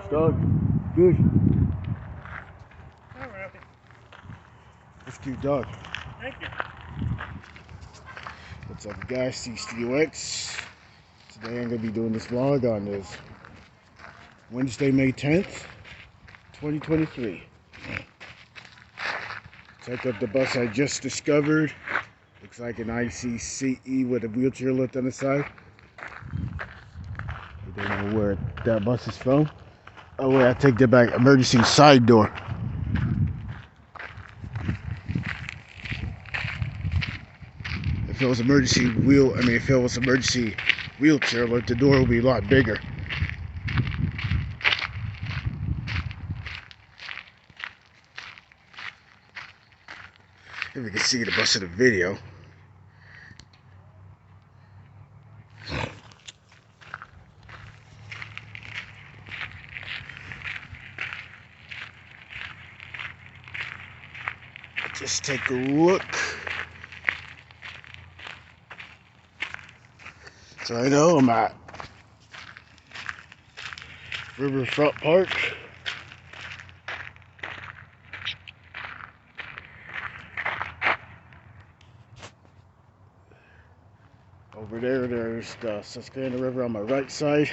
dog. Good. All right. That's a cute dog. Thank you. What's up, guys? Studio X. Today I'm going to be doing this vlog on this Wednesday, May 10th, 2023. Check out the bus I just discovered. Looks like an ICCE with a wheelchair lift on the side. I don't know where that bus is from. Oh wait, I take that back. Emergency side door. If it was emergency wheelchair lift, the door would be a lot bigger. If you can see the bus in the video. Just take a look. So I know I'm at Riverfront Park. Over there's the Sayre River on my right side.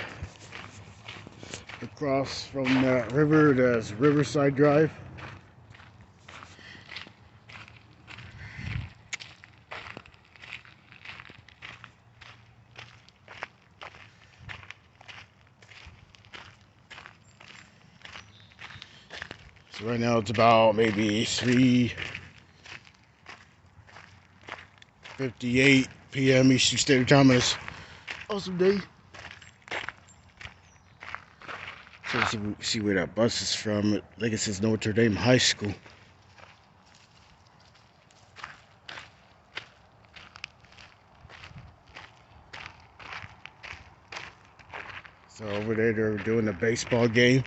Across from that river, there's Riverside Drive. So right now it's about maybe 3:58 p.m. Eastern Standard Time on this awesome day. So let's see where that bus is from. I think it says Notre Dame High School. So over there they're doing a baseball game.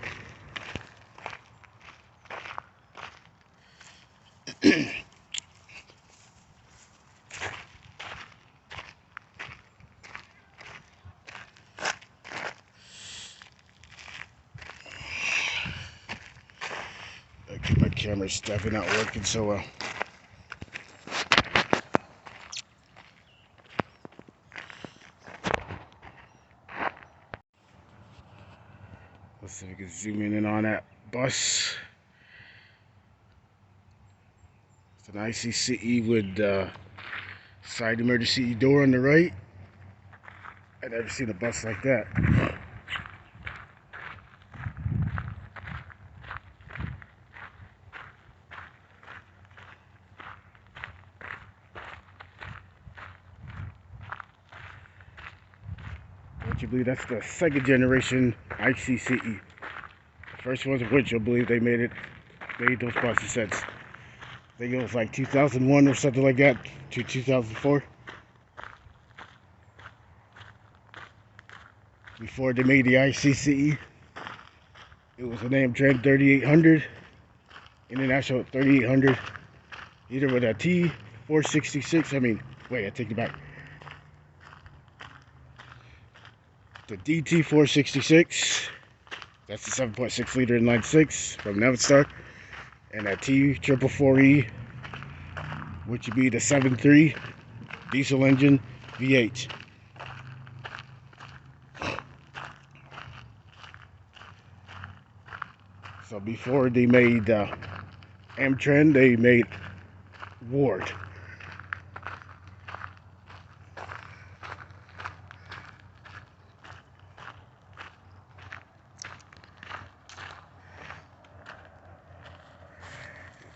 My camera's definitely not working so well. Let's see if we can zoom in on that bus. It's an ICCE with side emergency door on the right. I've never seen a bus like that. Would you believe that's the second generation ICCE? The first ones of which I believe they made those buses since I think it was like 2001 or something like that to 2004. Before they made the ICCE, it was an Amtrak 3800, International 3800, either with a T466. I take it back. The DT 466, that's the 7.6 liter inline 6 from Navistar, and that T444E, which would be the 7.3 diesel engine V8. So before they made Amtrak, they made Ward.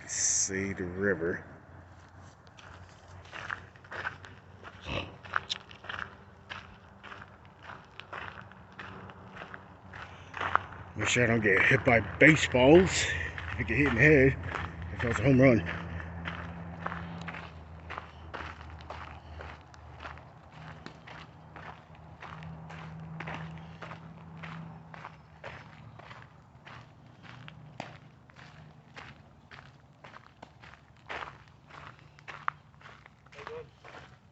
See the river. Make sure I don't get hit by baseballs. If I get hit in the head, if it was a home run.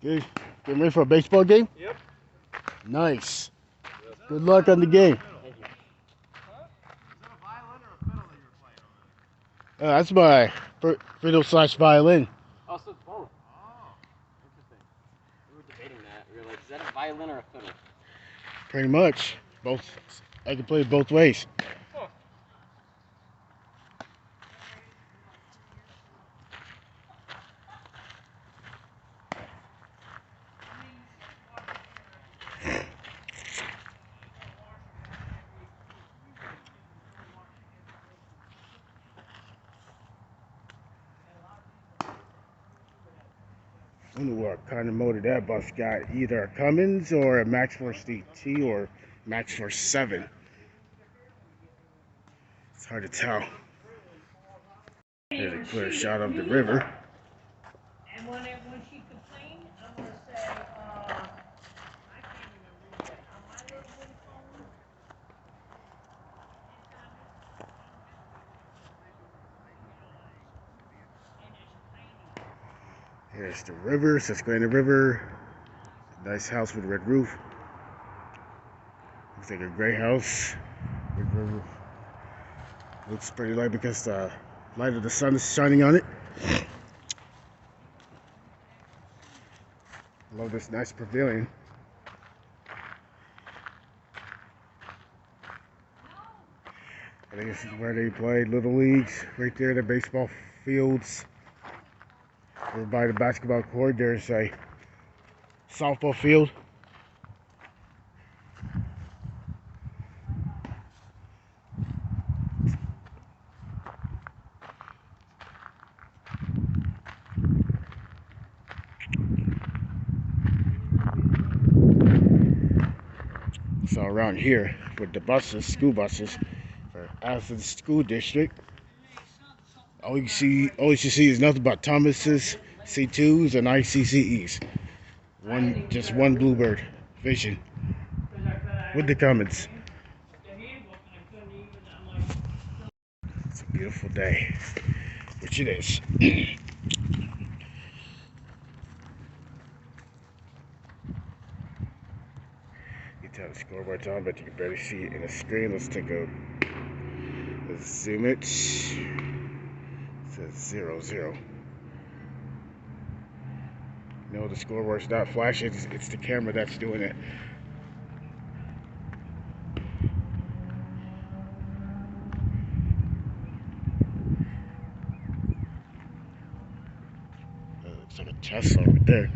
Good. Getting ready for a baseball game? Yep. Nice. Good luck on the game. That's my fiddle slash violin. Oh, so it's both. Oh, interesting. We were debating that. We were like, is that a violin or a fiddle? Pretty much. Both. I can play it both ways. Huh. I don't know what kind of motor that bus got. Either a Cummins or a MaxxForce DT or MaxxForce 7. It's hard to tell. Here's a clear shot of the river. And when she complained, I'm gonna say, I can't even read that. On my little bitty phone. Here's the river, Susquehanna River. Nice house with a red roof. Looks like a gray house. Red roof. Looks pretty light because the light of the sun is shining on it. Love this nice pavilion. I think this is where they play Little Leagues. Right there, the baseball fields. Over by the basketball court, there's a softball field. So around here with the buses, school buses, for Athens School District, all you see is nothing but Thomas's, C2s, and ICCEs. Just one Bluebird Vision with the Cummins. It's a beautiful day, which it is. You tell the scoreboard's on, but you can barely see it in the screen. Let's zoom it. It says 0-0. No, the scoreboard's not flashing. It's the camera that's doing it. Looks like a Tesla right there.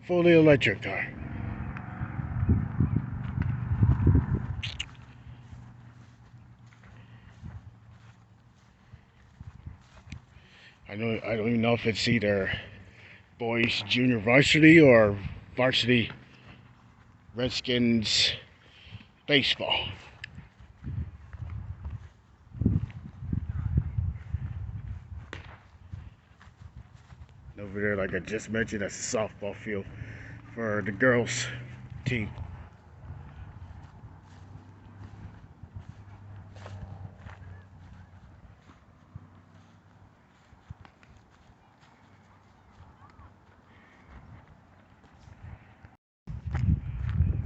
Fully electric car. I don't even know if it's either boys junior varsity or varsity Redskins baseball. Over there, like I just mentioned, that's a softball field for the girls team.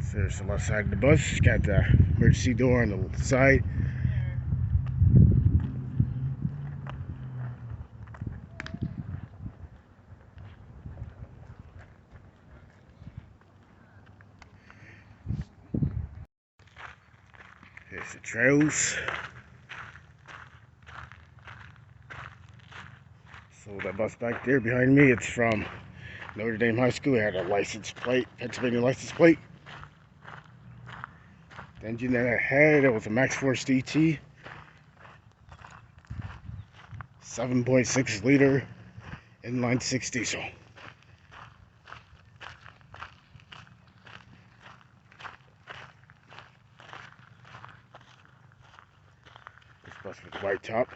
So there's the left side of the bus. It's got the emergency door on the side. Here's the trails. So that bus back there behind me, it's from Notre Dame High School. It had a license plate, Pennsylvania license plate. The engine that I had, it was a MaxxForce DT. 7.6 liter inline 6 diesel. This bus with white top.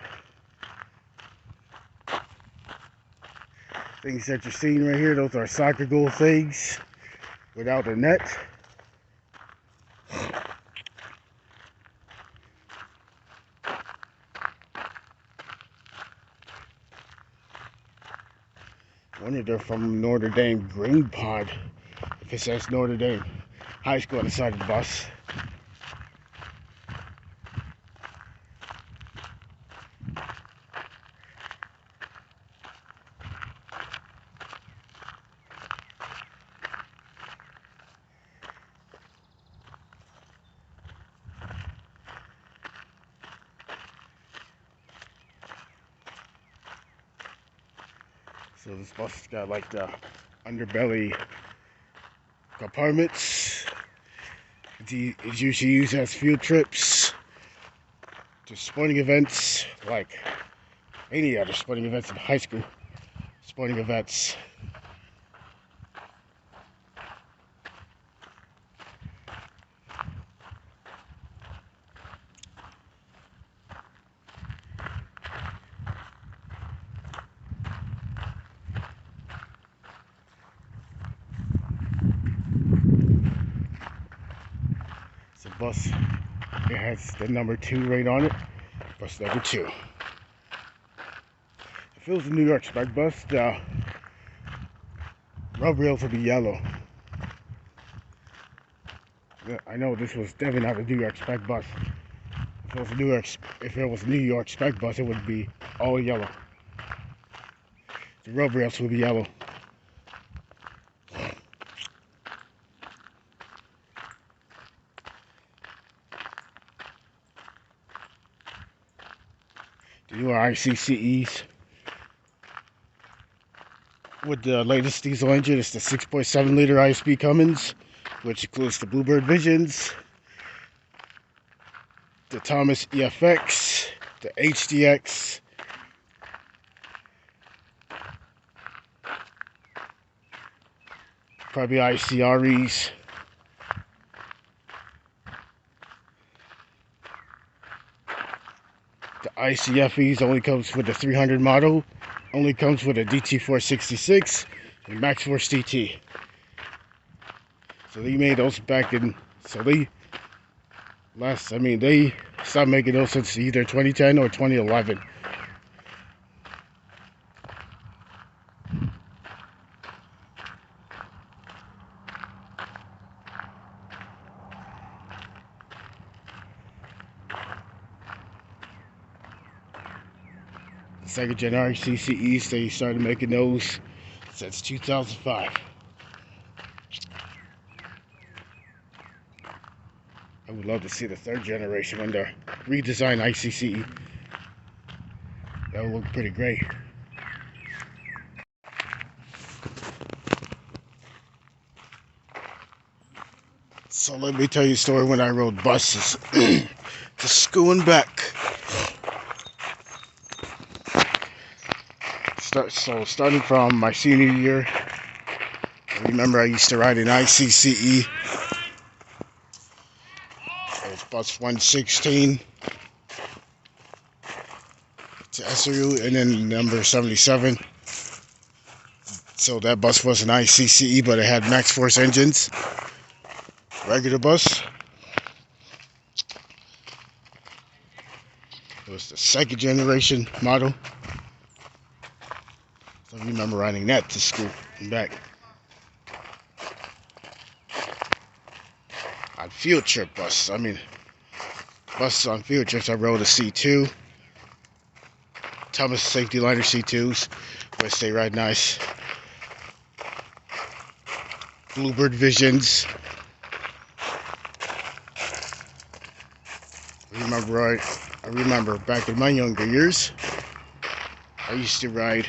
Things that you're seeing right here, those are soccer goal things without a net. I wonder if they're from Notre Dame Green Pod, if it says Notre Dame High School on the side of the bus. So this bus has got like the underbelly compartments. It's usually used as field trips to sporting events, like any other sporting events in high school. Sporting events. It's a bus. It has the number 2 right on it. Bus number 2. If it was a New York spec bus, the rub rails would be yellow. Yeah, I know this was definitely not a New York spec bus. If it was a New York spec bus, it would be all yellow. The rub rails would be yellow. The newer ICCEs with the latest diesel engine is the 6.7 liter ISP Cummins, which includes the Bluebird Visions, the Thomas EFX, the HDX, probably ICREs, the ICFEs only comes with the 300 model, only comes with a DT 466 and MaxxForce DT. So they made those back in, they stopped making those since either 2010 or 2011. The second gen RCCEs, they started making those since 2005. I would love to see the third generation when the redesigned ICCE. That would look pretty great. So let me tell you a story when I rode buses to school and back. Starting from my senior year, I remember I used to ride an ICCE. It was bus 116 to SRU, and then number 77. So that bus was an ICCE, but it had MaxxForce engines. Regular bus. It was the second generation model. So I remember riding that to school and back. On field trip buses, buses on field trips, I rode a C2. Thomas safety liner C2s, which they ride nice. Bluebird Visions. I remember back in my younger years, I used to ride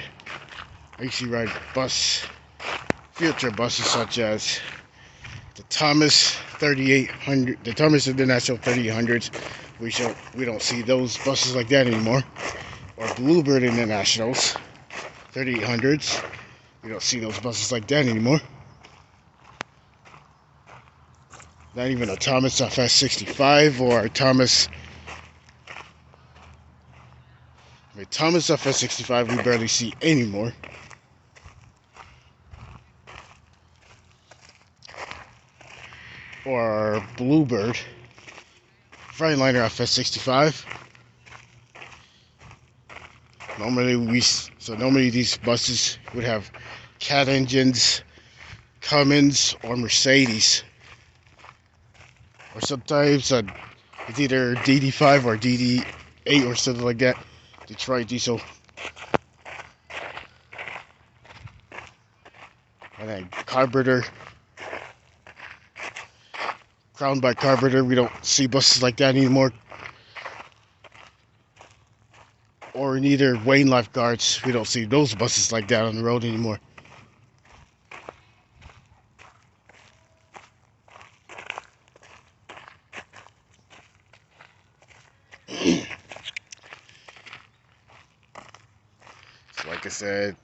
field trip buses such as the Thomas 3800, the Thomas International 3800s. We don't see those buses like that anymore. Or Bluebird Internationals 3800s. We don't see those buses like that anymore. Not even a Thomas FS65 or a Thomas FS65 we barely see anymore. Or Bluebird Freightliner FS65. Normally these buses would have Cat engines, Cummins, or Mercedes. Or sometimes it's either DD5 or DD8 or something like that. Detroit diesel. And then carburetor. Crowned by carburetor. We don't see buses like that anymore. Or or neither Wayne lifeguards. We don't see those buses like that on the road anymore. So like I said,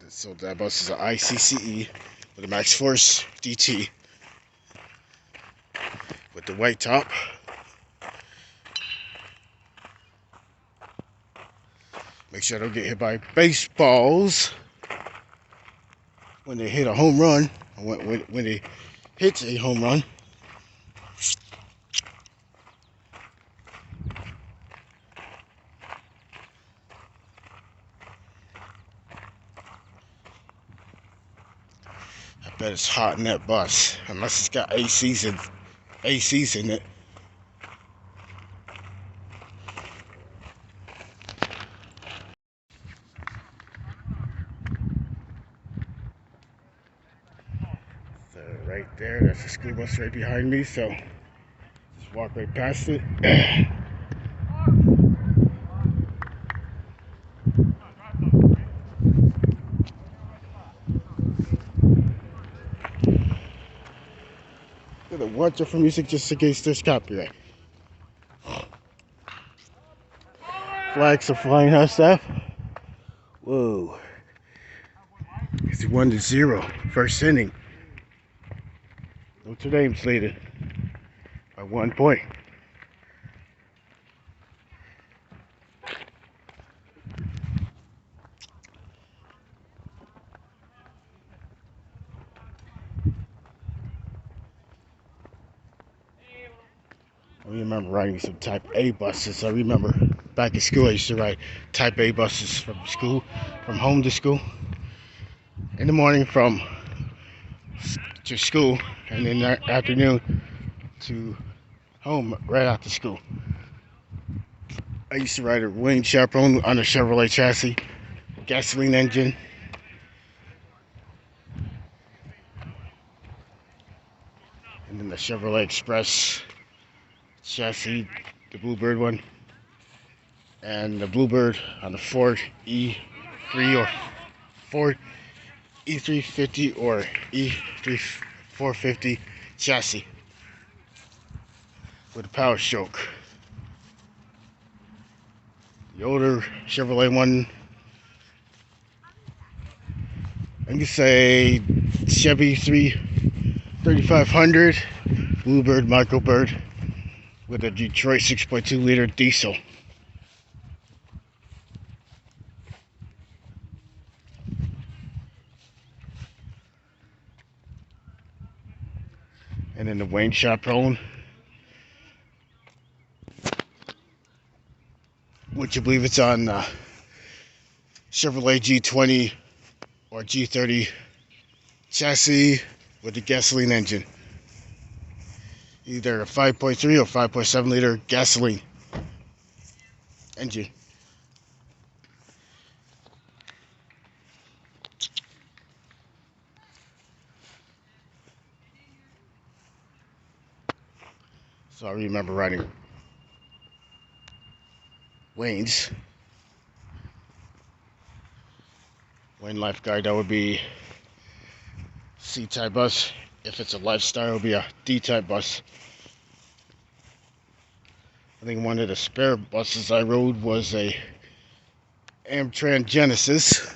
so that bus is an ICCE with a MaxxForce DT with the white top. Make sure I don't get hit by baseballs when they hit a home run, or when they hit a home run. I bet it's hot in that bus, unless it's got ACs in it. So right there, that's the school bus right behind me, so just walk right past it. Gonna watch it for music just in case there's copyright. Flags are flying high, staff. Whoa. It's 1-0, first inning. Notre Dame's leading by 1 point. I remember riding some Type A buses. I remember back in school I used to ride Type A buses from home to school. In the morning to school, and in the afternoon to home right after school. I used to ride a Wayne Chaperone on a Chevrolet chassis, gasoline engine. And then the Chevrolet Express chassis, the Bluebird one, and the Bluebird on the Ford E3 or Ford E350 or E450 chassis with a power stroke. The older Chevrolet one, I can say Chevy 3500 Bluebird Microbird with a Detroit 6.2 liter diesel. And then the Wayne Chaperone, which I believe it's on Chevrolet G20 or G30 chassis with a gasoline engine. Either a 5.3 or 5.7 liter gasoline engine. So I remember riding Wayne's. Wayne Lifeguard, that would be C-type bus. If it's a lifestyle, it would be a D-type bus. I think one of the spare buses I rode was a Amtrak Genesis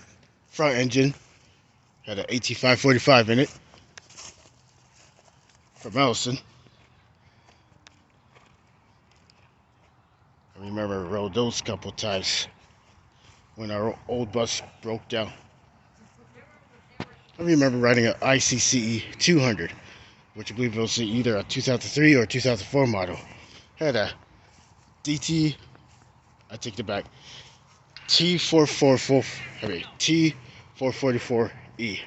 front engine. Had an AT545 in it from Ellison. I remember I rode those a couple times when our old bus broke down. I remember riding an ICCE 200, which I believe was either a 2003 or 2004 model. Had a DT, I take it back, T444, T444E.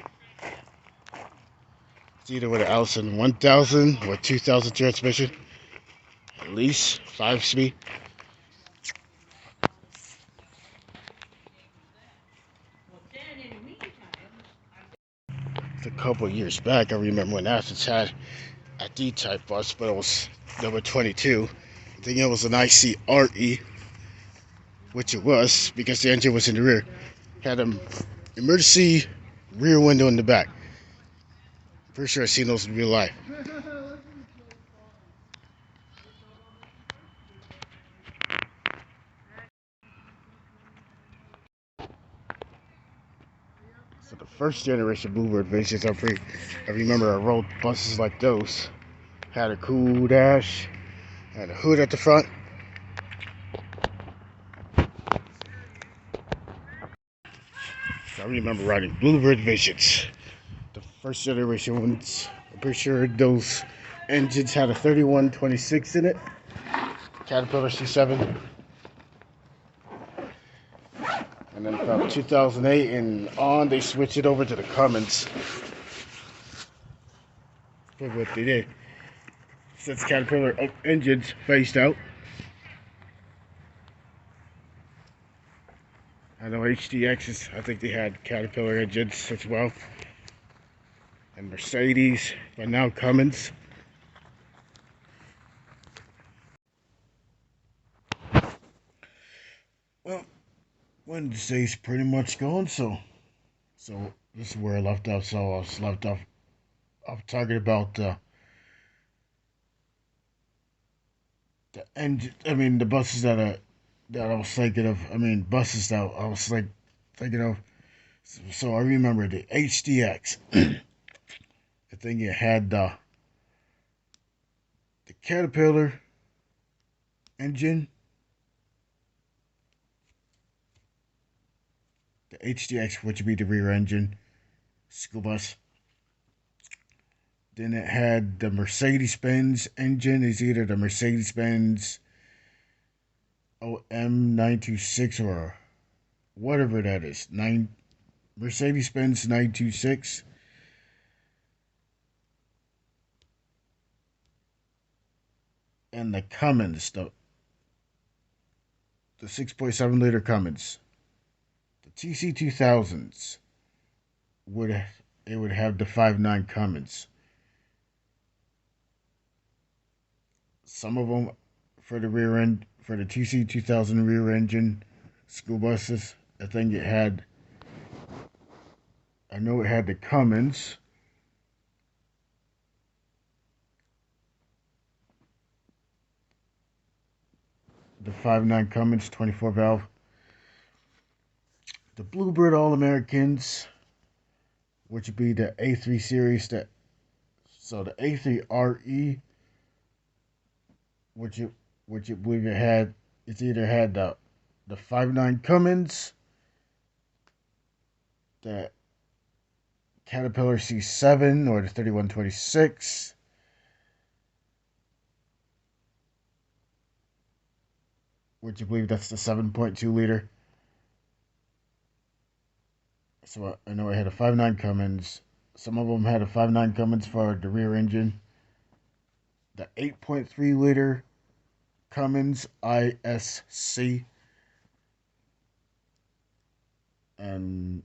It's either with an Allison 1000 or 2000 transmission, at least 5-speed. A couple of years back, I remember when Athens had a D-type bus, but it was number 22. I think it was an ICRE. which it was because the engine was in the rear. Had an emergency rear window in the back. Pretty sure I've seen those in real life. So the first generation Bluebird Visions, I remember I rode buses like those. Had a cool dash, had a hood at the front. So I remember riding Bluebird Visions. The first generation ones, I'm pretty sure those engines had a 3126 in it. Caterpillar C7. And then from 2008 and on, they switched it over to the Cummins. Look what they did. Since Caterpillar engines phased out. I know HDXs, I think they had Caterpillar engines as well. And Mercedes, but now Cummins. Well, Wednesday's pretty much gone, so this is where I left off. So I was left off talking about the engine. I mean, the buses that I was thinking of. I mean, buses that I was like thinking of. So I remember the HDX. I think it had the Caterpillar engine, the HDX, which would be the rear engine school bus. Then it had the Mercedes-Benz engine. It's either the Mercedes-Benz OM926 or whatever that is. Mercedes-Benz 926. And the Cummins, the 6.7 liter Cummins. The TC2000s would have the 5.9 Cummins. Some of them for the rear end, for the TC2000 rear engine school buses. I think it had, I know it had the Cummins. The 5.9 Cummins 24 valve. The Bluebird All-Americans, which would be the A3 series. So the A3RE, which you believe it had, it's either had the 5.9 Cummins, the Caterpillar C7 or the 3126. Which you believe that's the 7.2 liter. So I know it had a 5.9 Cummins. Some of them had a 5.9 Cummins for the rear engine. The 8.3 liter Cummins ISC. And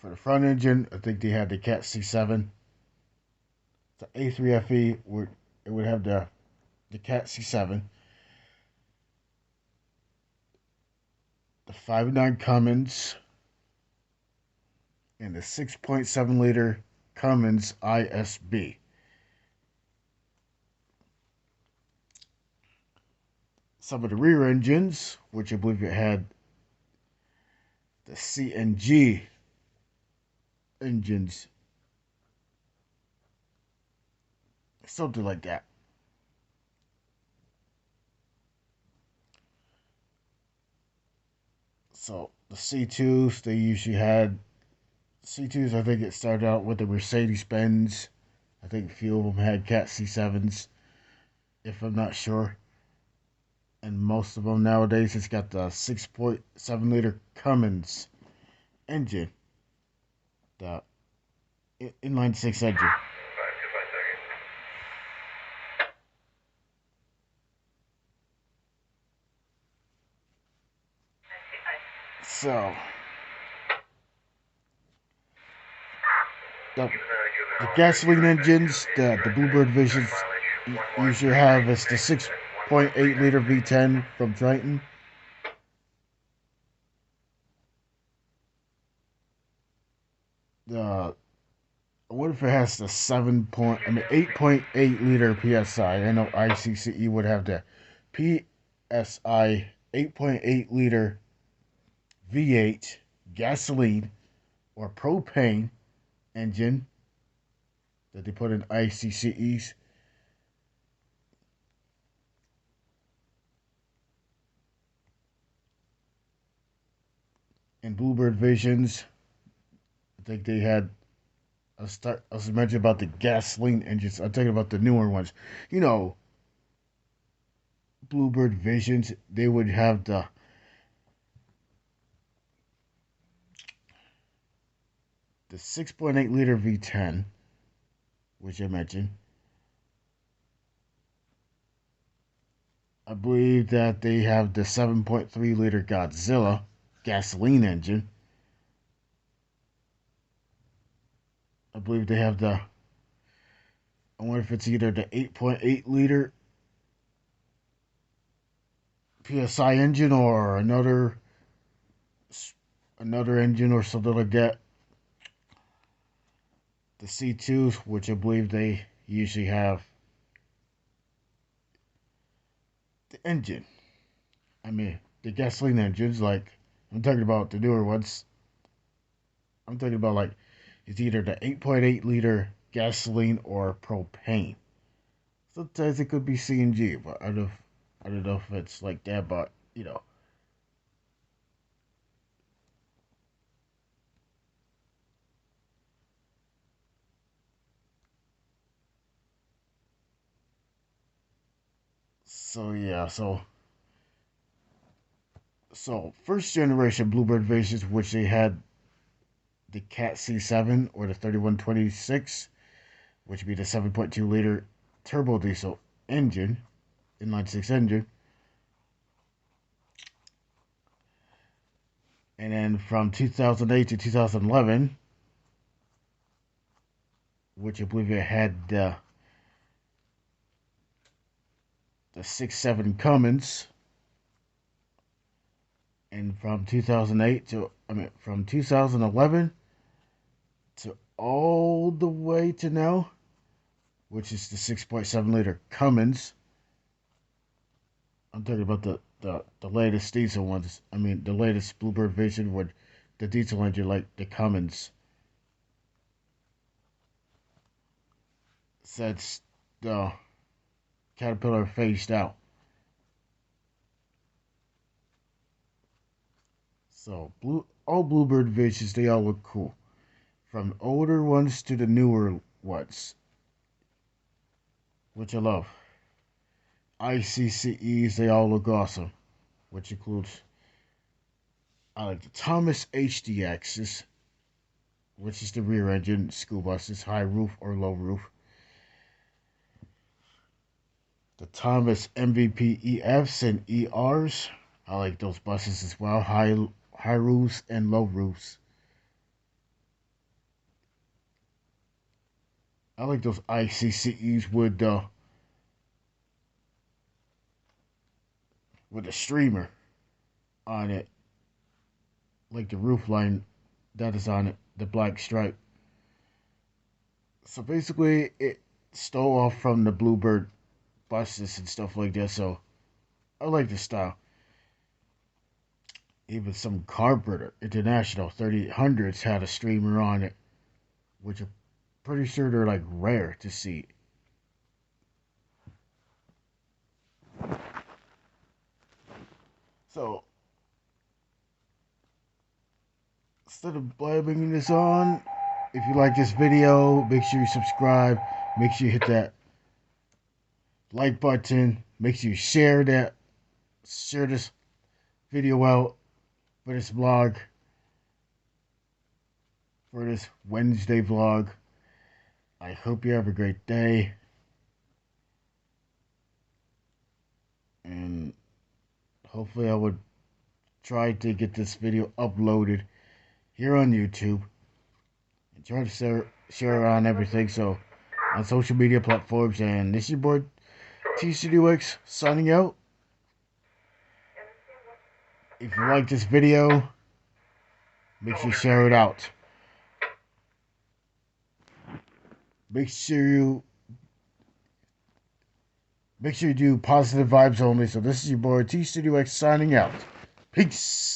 for the front engine, I think they had the Cat C7. The A3FE would have the Cat C7. The 5.9 Cummins. And the 6.7 liter Cummins ISB. Some of the rear engines, which I believe it had the CNG engines, something like that. So the C2s, they usually had C2s. I think it started out with the Mercedes-Benz. I think a few of them had Cat C7s, if I'm not sure. And most of them nowadays, it's got the 6.7 liter Cummins engine, the inline six engine. So the gasoline engines, the Bluebird Visions usually have is the 6.8 liter V10 from Triton. I wonder if it has the 8.8 liter PSI. I know ICCE would have the PSI 8.8 liter V8 gasoline or propane engine that they put in ICCEs. And Bluebird Visions, I think they had. I was mentioning about the gasoline engines. I'm talking about the newer ones. You know, Bluebird Visions. They would have the 6.8 liter V10, which I mentioned. I believe that they have the 7.3 liter Godzilla gasoline engine. I believe they have I wonder if it's either the 8.8 liter PSI engine or another engine or something like that. The C2s, which I believe they usually have the engine. I mean, the gasoline engines, like, I'm talking about the newer ones. I'm talking about, like, it's either the 8.8 liter gasoline or propane. Sometimes it could be CNG, but I don't know if it's like that, but, you know. So, yeah, so first generation Bluebird Visions, which they had the Cat C7 or the 3126, which would be the 7.2 liter turbo diesel engine, inline six engine. And then from 2008 to 2011, which I believe it had the 6.7 Cummins. And from 2011 to all the way to now, which is the 6.7 liter Cummins. I'm talking about the latest diesel ones. I mean, the latest Bluebird Vision with the diesel engine, like the Cummins. Since the Caterpillar phased out. So all Bluebird Visions, they all look cool. From older ones to the newer ones, which I love. ICCEs, they all look awesome, which includes, I like the Thomas HDXs, which is the rear engine school buses, high roof or low roof. The Thomas MVP EFs and ERs, I like those buses as well, high roofs and low roofs. I like those ICCEs with the streamer on it, like the roof line that is on it, the black stripe. So basically, it stole off from the Bluebird buses and stuff like that. So I like the style. Even some Carpenter International 3800s had a streamer on it, which I'm pretty sure they're like rare to see. So instead of blabbing this on, if you like this video, make sure you subscribe. Make sure you hit that like button. Make sure you share this video out for this vlog, for this Wednesday vlog. I hope you have a great day. And hopefully I would try to get this video uploaded here on YouTube. And try to share around everything. So on social media platforms. And this is your boy T Studio X signing out. If you like this video, make sure you share it out. Make sure you do positive vibes only. So this is your boy T Studio X signing out. Peace.